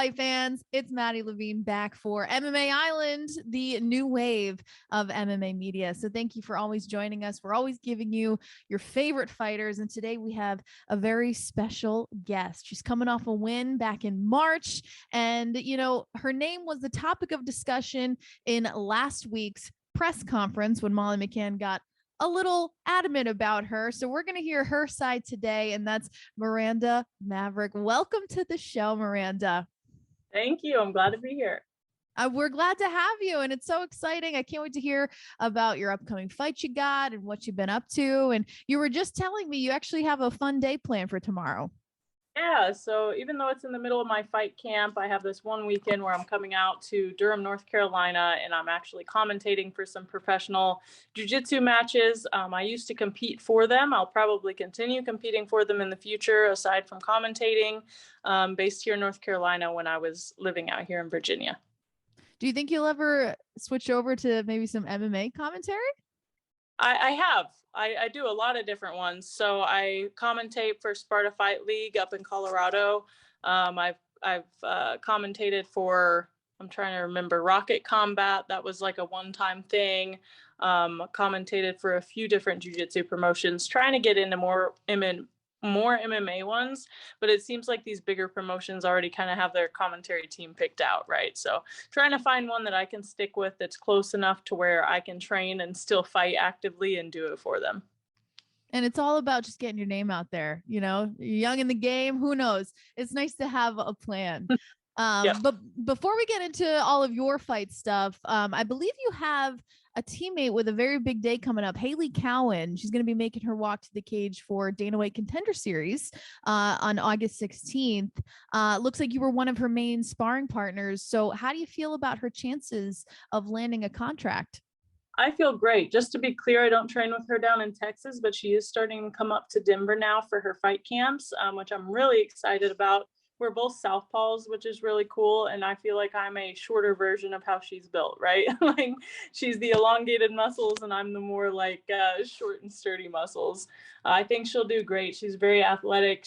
fight fans, it's Maddie Levine back for MMA Island, the new wave of MMA media. So thank you for always joining us. We're always giving you your favorite fighters. And today we have a very special guest. She's coming off a win back in March. And, you know, her name was the topic of discussion in last week's press conference when Molly McCann got a little adamant about her. So we're going to hear her side today, and that's Miranda Maverick. Welcome to the show, Miranda. Thank you. I'm glad to be here. We're glad to have you, and it's so exciting. I can't wait to hear about your upcoming fight you got and what you've been up to. And you were just telling me you actually have a fun day planned for tomorrow. Yeah, so even though it's in the middle of my fight camp, I have this one weekend where I'm coming out to Durham, North Carolina, and I'm actually commentating for some professional jiu-jitsu matches. I used to compete for them. I'll probably continue competing for them in the future, aside from commentating, based here in North Carolina when I was living out here in Virginia. Do you think you'll ever switch over to maybe some MMA commentary? I have. I do a lot of different ones. So I commentate for Sparta Fight League up in Colorado. I've commentated for, I'm trying to remember, Rocket Combat. That was like a one-time thing. Commentated for a few different jiu-jitsu promotions, trying to get into more MMA ones, but it seems like these bigger promotions already kind of have their commentary team picked out, right? So trying to find one that I can stick with that's close enough to where I can train and still fight actively and do it for them. And it's all about just getting your name out there. You know, you're young in the game. Who knows? It's nice to have a plan. Yep. But before we get into all of your fight stuff, I believe you have a teammate with a very big day coming up, Haley Cowan. She's going to be making her walk to the cage for Dana White Contender Series on August 16th. Looks like you were one of her main sparring partners. So how do you feel about her chances of landing a contract? I feel great. Just to be clear, I don't train with her down in Texas, but she is starting to come up to Denver now for her fight camps, which I'm really excited about. We're both southpaws, which is really cool. And I feel like I'm a shorter version of how she's built, right? Like she's the elongated muscles and I'm the more like short and sturdy muscles. I think she'll do great. She's very athletic.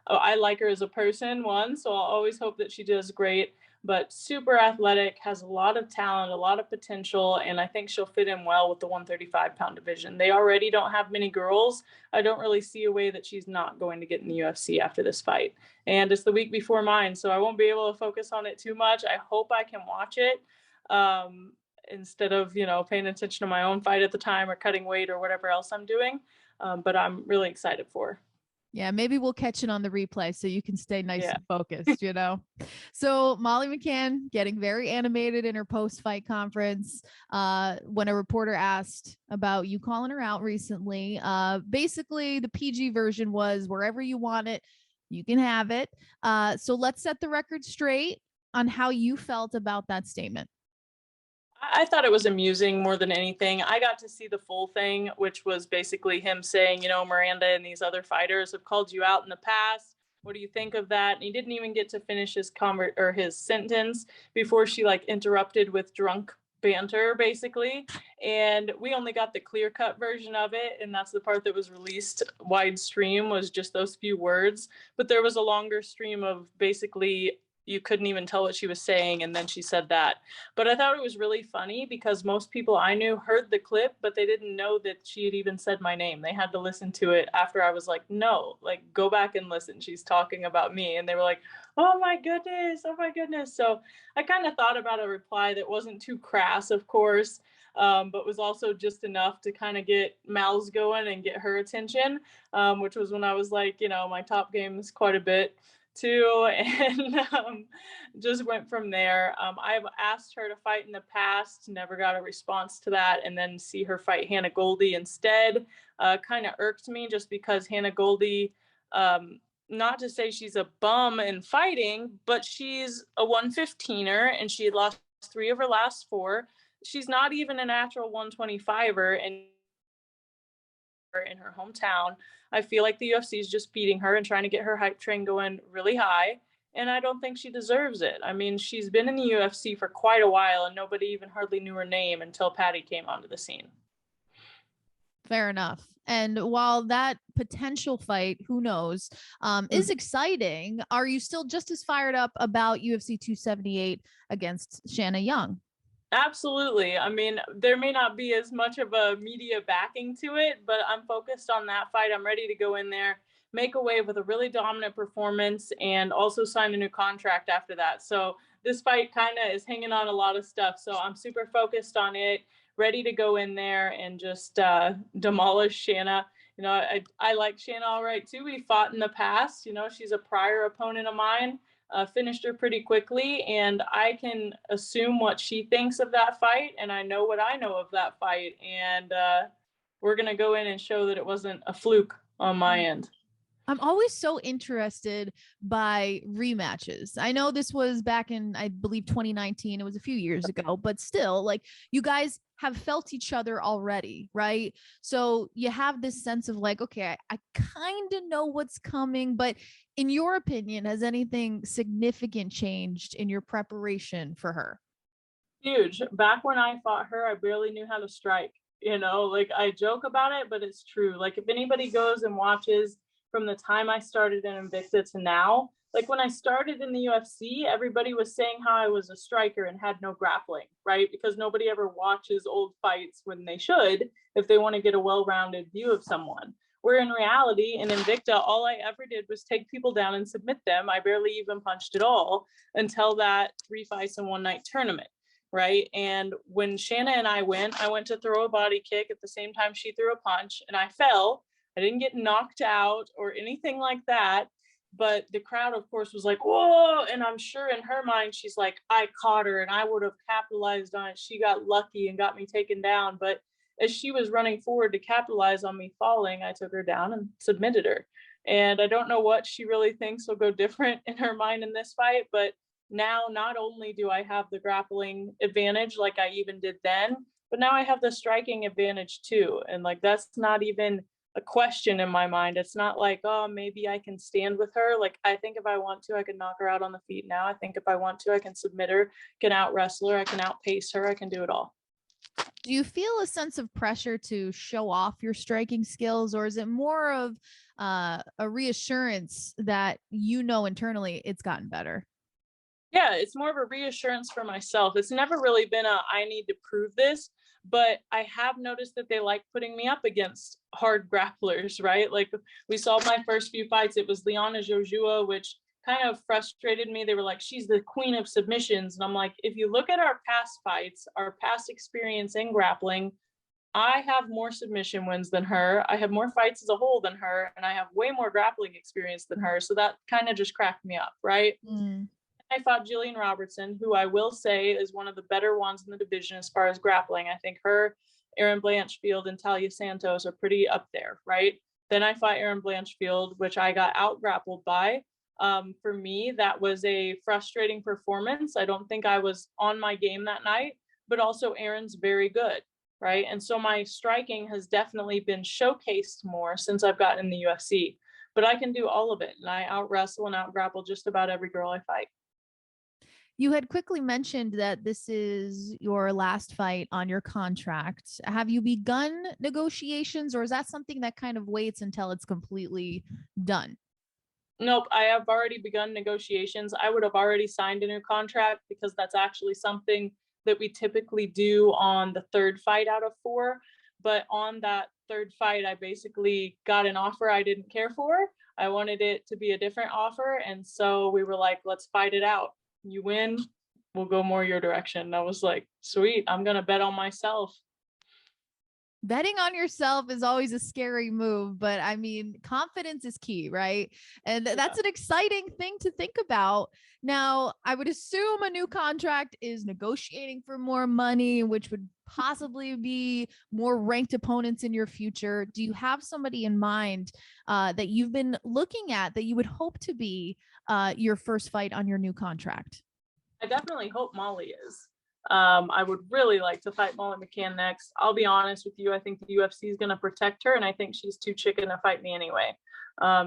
I like her as a person, so I'll always hope that she does great, but super athletic, has a lot of talent, a lot of potential, and I think she'll fit in well with the 135-pound division. They already don't have many girls. I don't really see a way that she's not going to get in the UFC after this fight. And it's the week before mine, so I won't be able to focus on it too much. I hope I can watch it instead of, paying attention to my own fight at the time or cutting weight or whatever else I'm doing. But I'm really excited for her. Yeah, maybe we'll catch it on the replay so you can stay nice and focused, So Molly McCann getting very animated in her post-fight conference when a reporter asked about you calling her out recently. Basically, the PG version was wherever you want it, you can have it. So let's set the record straight on how you felt about that statement. I thought it was amusing more than anything. I got to see the full thing, which was basically him saying, Miranda and these other fighters have called you out in the past. What do you think of that? And he didn't even get to finish his sentence before she interrupted with drunk banter, basically. And we only got the clear-cut version of it, and that's the part that was released wide stream, was just those few words. But there was a longer stream of basically you couldn't even tell what she was saying, and then she said that. But I thought it was really funny because most people I knew heard the clip, but they didn't know that she had even said my name. They had to listen to it after I was like, no, go back and listen. She's talking about me. And they were like, oh my goodness. So I kind of thought about a reply that wasn't too crass, of course, but was also just enough to kind of get mouths going and get her attention, which was when I was like, my top game is quite a bit too, and just went from there. I've asked her to fight in the past, never got a response to that, and then see her fight Hannah Goldie instead kind of irked me, just because Hannah Goldie, not to say she's a bum in fighting, but she's a 115er and she had lost 3 of her last 4. She's not even a natural 125er, and in her hometown. I feel like the UFC is just feeding her and trying to get her hype train going really high, and I don't think she deserves it. I mean, she's been in the UFC for quite a while, and nobody even hardly knew her name until Paddy came onto the scene. Fair enough. And while that potential fight, who knows, is exciting, are you still just as fired up about UFC 278 against Shanna Young? Absolutely. I mean, there may not be as much of a media backing to it, but I'm focused on that fight. I'm ready to go in there, make a wave with a really dominant performance, and also sign a new contract after that. So this fight kind of is hanging on a lot of stuff. So I'm super focused on it, ready to go in there and just demolish Shanna. I like Shanna all right too. We fought in the past. She's a prior opponent of mine. Finished her pretty quickly, and I can assume what she thinks of that fight, and I know what I know of that fight, and we're going to go in and show that it wasn't a fluke on my end. I'm always so interested by rematches. I know this was back in, I believe, 2019. It was a few years ago, but still, like, you guys have felt each other already, right? So you have this sense of like, okay, I kind of know what's coming, but in your opinion, has anything significant changed in your preparation for her? Huge. Back when I fought her, I barely knew how to strike. Like, I joke about it, but it's true. Like, if anybody goes and watches from the time I started in Invicta to now, like when I started in the UFC, everybody was saying how I was a striker and had no grappling, right? Because nobody ever watches old fights when they should, if they want to get a well-rounded view of someone. Where in reality, in Invicta, all I ever did was take people down and submit them. I barely even punched at all until that 3 fights in one night tournament. Right. And when Shanna and I went to throw a body kick at the same time she threw a punch, and I fell. I didn't get knocked out or anything like that. But the crowd, of course, was like, whoa. And I'm sure in her mind, she's like, I caught her and I would have capitalized on it. She got lucky and got me taken down. But as she was running forward to capitalize on me falling, I took her down and submitted her. And I don't know what she really thinks will go different in her mind in this fight, but now not only do I have the grappling advantage like I even did then, but now I have the striking advantage too. And like, that's not even a question in my mind. It's not like, oh, maybe I can stand with her. Like, I think if I want to, I can knock her out on the feet now. I think if I want to, I can submit her, can out wrestle her, I can outpace her, I can do it all. Do you feel a sense of pressure to show off your striking skills, or is it more of a reassurance that internally it's gotten better? Yeah, it's more of a reassurance for myself. It's never really been I need to prove this, but I have noticed that they like putting me up against hard grapplers, right? Like, we saw my first few fights, it was Liana Jojua, which kind of frustrated me. They were like, she's the queen of submissions. And I'm like, if you look at our past fights, our past experience in grappling, I have more submission wins than her. I have more fights as a whole than her, and I have way more grappling experience than her. So that kind of just cracked me up, right? I fought Jillian Robertson, who I will say is one of the better ones in the division as far as grappling. I think her, Erin Blanchfield, and Talia Santos are pretty up there, right? Then I fought Erin Blanchfield, which I got out grappled by. For me, that was a frustrating performance. I don't think I was on my game that night, but also Erin's very good, right? And so my striking has definitely been showcased more since I've gotten in the UFC. But I can do all of it, and I out wrestle and out grapple just about every girl I fight. You had quickly mentioned that this is your last fight on your contract. Have you begun negotiations, or is that something that kind of waits until it's completely done? Nope, I have already begun negotiations. I would have already signed a new contract because that's actually something that we typically do on the third fight out of 4. But on that third fight, I basically got an offer I didn't care for. I wanted it to be a different offer. And so we were like, let's fight it out. You win, we'll go more your direction. And I was like, sweet, I'm going to bet on myself. Betting on yourself is always a scary move, but I mean, confidence is key, right? And that's an exciting thing to think about. Now, I would assume a new contract is negotiating for more money, which would possibly be more ranked opponents in your future. Do you have somebody in mind that you've been looking at that you would hope to be your first fight on your new contract? I definitely hope Molly is. I would really like to fight Molly McCann next. I'll be honest with you. I think the UFC is going to protect her, and I think she's too chicken to fight me anyway.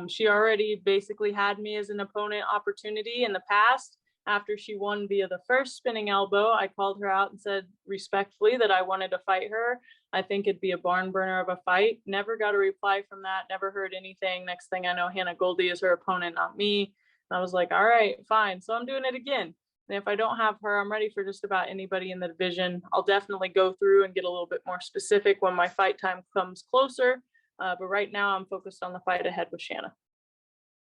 She already basically had me as an opponent opportunity in the past. after she won via the first spinning elbow, I called her out and said respectfully that I wanted to fight her. I think it'd be a barn burner of a fight. Never got a reply from that. Never heard anything. Next thing I know, Hannah Goldie is her opponent, not me. And I was like, all right, fine. So I'm doing it again. And if I don't have her, I'm ready for just about anybody in the division. I'll definitely go through and get a little bit more specific when my fight time comes closer. But right now I'm focused on the fight ahead with Shanna.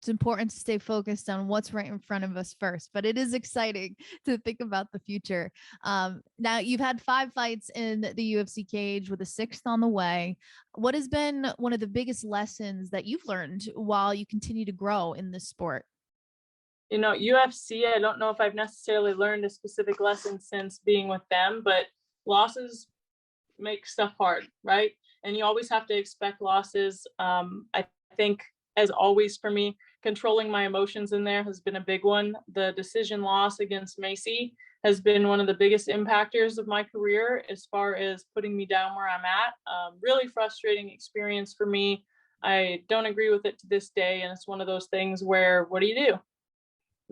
It's important to stay focused on what's right in front of us first, but it is exciting to think about the future. Now you've had 5 fights in the UFC cage with a 6th on the way. What has been one of the biggest lessons that you've learned while you continue to grow in this sport? You know, UFC, I don't know if I've necessarily learned a specific lesson since being with them, but losses make stuff hard, right? And you always have to expect losses. I think, as always for me, controlling my emotions in there has been a big one. The decision loss against Macy has been one of the biggest impactors of my career as far as putting me down where I'm at. Really frustrating experience for me. I don't agree with it to this day. And it's one of those things where, what do?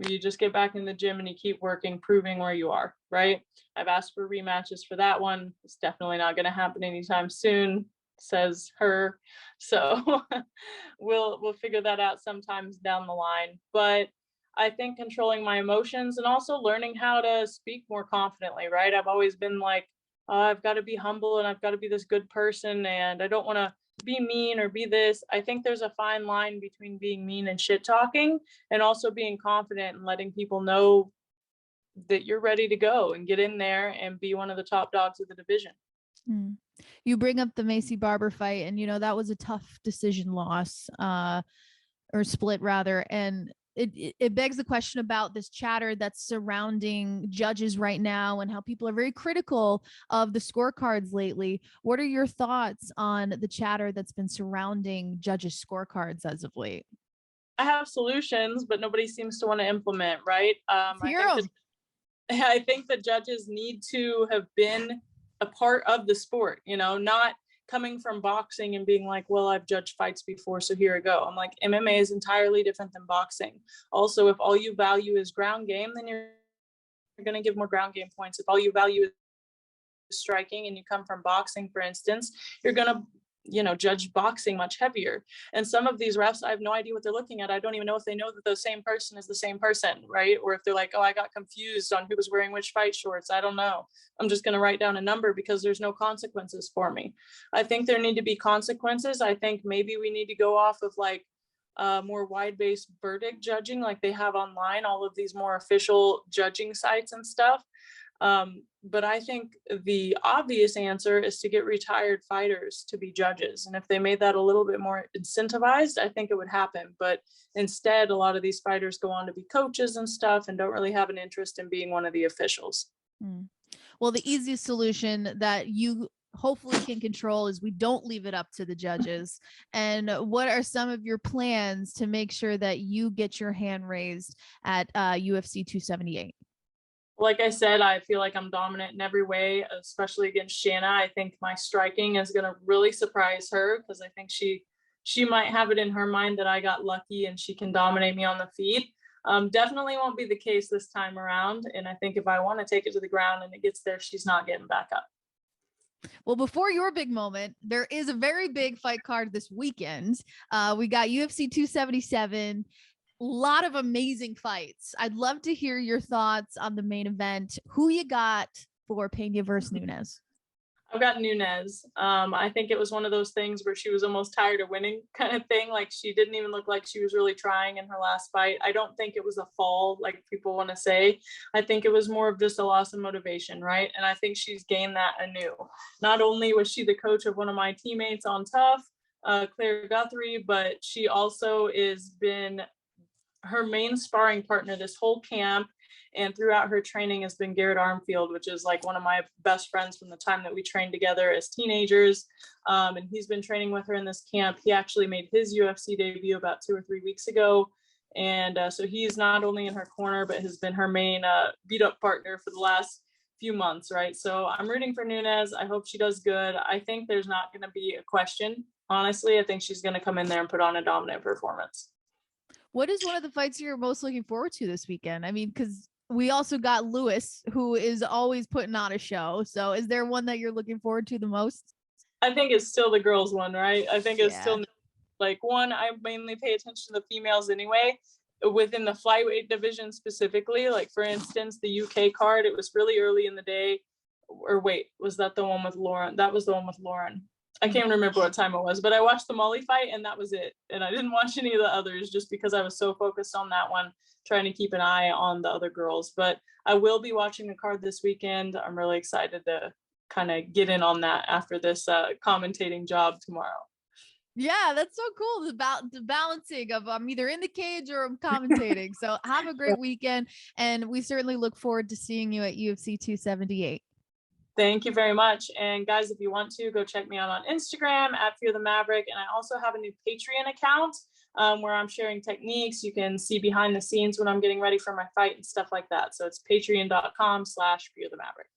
You just get back in the gym and you keep working, proving where you are, right? I've asked for rematches for that one. It's definitely not going to happen anytime soon, says her. So we'll figure that out sometimes down the line. But I think controlling my emotions and also learning how to speak more confidently, right? I've always been like, oh, I've got to be humble and I've got to be this good person and I don't want to be mean or be this. I think there's a fine line between being mean and shit talking and also being confident and letting people know that you're ready to go and get in there and be one of the top dogs of the division. You bring up the Macy Barber fight, and that was a tough decision loss, or split rather. And it begs the question about this chatter that's surrounding judges right now and how people are very critical of the scorecards lately. What are your thoughts on the chatter that's been surrounding judges' scorecards as of late? I have solutions, but nobody seems to want to implement, right? I think the judges need to have been a part of the sport, not coming from boxing and being like, well, I've judged fights before, so here I go. I'm like, MMA is entirely different than boxing. Also, if all you value is ground game, then you're going to give more ground game points. If all you value is striking and you come from boxing, for instance, you're going to judge boxing much heavier. And some of these refs, I have no idea what they're looking at. I don't even know if they know that the same person is the same person, right? Or if they're like, oh, I got confused on who was wearing which fight shorts. I don't know. I'm just going to write down a number because there's no consequences for me. I think there need to be consequences. I think maybe we need to go off of like more wide-based verdict judging like they have online, all of these more official judging sites and stuff. But I think the obvious answer is to get retired fighters to be judges. And if they made that a little bit more incentivized, I think it would happen. But instead, a lot of these fighters go on to be coaches and stuff and don't really have an interest in being one of the officials. Well, the easiest solution that you hopefully can control is we don't leave it up to the judges. And what are some of your plans to make sure that you get your hand raised at UFC 278? Like I said, I feel like I'm dominant in every way, especially against Shanna. I think my striking is going to really surprise her because I think she might have it in her mind that I got lucky and she can dominate me on the feet. Definitely won't be the case this time around. And I think if I want to take it to the ground and it gets there, she's not getting back up. Well, before your big moment, there is a very big fight card this weekend. We got UFC 277. Lot of amazing fights. I'd love to hear your thoughts on the main event. Who you got for Pena versus Nunes? I've got Nunes. I think it was one of those things where she was almost tired of winning kind of thing. Like she didn't even look like she was really trying in her last fight. I don't think it was a fall like people want to say. I think it was more of just a loss of motivation, right? And I think she's gained that anew. Not only was she the coach of one of my teammates on Tough, Claire Guthrie, but she also has been her main sparring partner this whole camp and throughout her training has been Garrett Armfield, which is like one of my best friends from the time that we trained together as teenagers. And he's been training with her in this camp. He actually made his UFC debut about 2 or 3 weeks ago. And so he's not only in her corner, but has been her main beat up partner for the last few months, right? So I'm rooting for Nunes. I hope she does good. I think there's not going to be a question. Honestly, I think she's going to come in there and put on a dominant performance. What is one of the fights you're most looking forward to this weekend? I mean, because We also got Lewis, who is always putting on a show. So is there one that you're looking forward to the most? I think it's still the girls one, right? I think it's Yeah. still like one. I mainly pay attention to the females anyway, within the flyweight division specifically. Like for instance, the UK card, it was really early in the day. Or wait, was that the one with Lauren? That was the one with Lauren. I can't remember what time it was, but I watched the Molly fight and that was it. And I didn't watch any of the others just because I was so focused on that one, trying to keep an eye on the other girls. But I will be watching the card this weekend. I'm really excited to kind of get in on that after this commentating job tomorrow. Yeah, that's so cool. The balancing of I'm either in the cage or I'm commentating. So have a great weekend. And we certainly look forward to seeing you at UFC 278. Thank you very much. And guys, if you want to, go check me out on Instagram at Fear the Maverick. And I also have a new Patreon account where I'm sharing techniques. You can see behind the scenes when I'm getting ready for my fight and stuff like that. So it's patreon.com/Fear the Maverick.